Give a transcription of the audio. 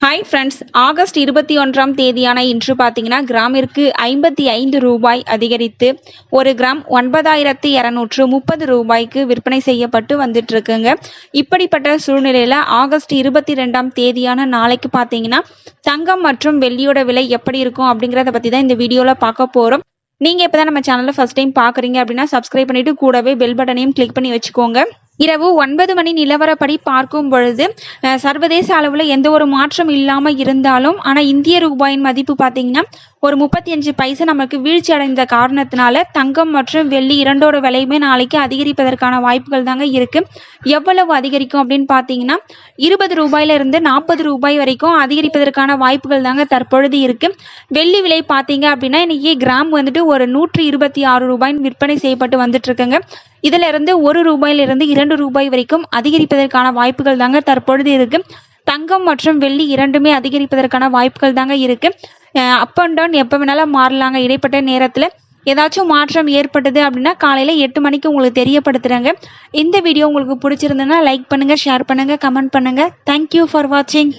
Hi friends, August 21ஆம் தேதியான இன்று பார்த்தீங்கன்னா கிராமிற்கு 55 ரூபாய் அதிகரித்து ஒரு கிராம் 9230 ரூபாய்க்கு விற்பனை செய்யப்பட்டு வந்துட்டு இருக்குங்க. இப்படிப்பட்ட சூழ்நிலையில் ஆகஸ்ட் 22ஆம் தேதியான நாளைக்கு பார்த்தீங்கன்னா தங்கம் மற்றும் வெள்ளியோட விலை எப்படி இருக்கும் அப்படிங்கிறத பற்றி தான் இந்த வீடியோவில் பார்க்க போகிறோம். நீங்கள் இப்போ தான் நம்ம சேனலில் ஃபஸ்ட் டைம் பார்க்குறீங்க அப்படின்னா சப்ஸ்கிரைப் பண்ணிவிட்டு கூடவே பெல் பட்டனையும் கிளிக் பண்ணி வச்சுக்கோங்க. இரவு 9 மணி நிலவரப்படி பார்க்கும் பொழுது சர்வதேச அளவில் எந்த ஒரு மாற்றம் இல்லாமல் இருந்தாலும் ஆனால் இந்திய ரூபாயின் மதிப்பு பார்த்தீங்கன்னா ஒரு 35 பைசா நமக்கு வீழ்ச்சி அடைந்த காரணத்தினால தங்கம் மற்றும் வெள்ளி இரண்டோட விலையுமே நாளைக்கு அதிகரிப்பதற்கான வாய்ப்புகள் தாங்க இருக்கு. எவ்வளவு அதிகரிக்கும் அப்படின்னு பார்த்தீங்கன்னா 20 ரூபாயில இருந்து 40 ரூபாய் வரைக்கும் அதிகரிப்பதற்கான வாய்ப்புகள் தாங்க தற்பொழுது இருக்கு. வெள்ளி விலை பார்த்தீங்க அப்படின்னா இன்னைக்கு கிராம் வந்துட்டு ஒரு 126 ரூபாய் விற்பனை செய்யப்பட்டு வந்துட்டு இருக்குங்க. இதுல இருந்து 1 ரூபாயிலிருந்து 2 ரூபாய் வரைக்கும் அதிகரிப்பதற்கான வாய்ப்புகள் தாங்க தற்பொழுது இருக்கு. தங்கம் மற்றும் வெள்ளி இரண்டுமே அதிகரிப்பதற்கான வாய்ப்புகள் தாங்க இருக்கு. அப் அண்ட் டவுன் எப்போ வேணாலும் மாறலாங்க. இடைப்பட்ட நேரத்தில் ஏதாச்சும் மாற்றம் ஏற்பட்டது அப்படின்னா காலையில் 8 மணிக்கு உங்களுக்கு தெரியப்படுத்துகிறேங்க. இந்த வீடியோ உங்களுக்கு பிடிச்சிருந்ததுன்னா லைக் பண்ணுங்கள், ஷேர் பண்ணுங்கள், கமெண்ட் பண்ணுங்கள். தேங்க்யூ ஃபார் வாட்சிங்.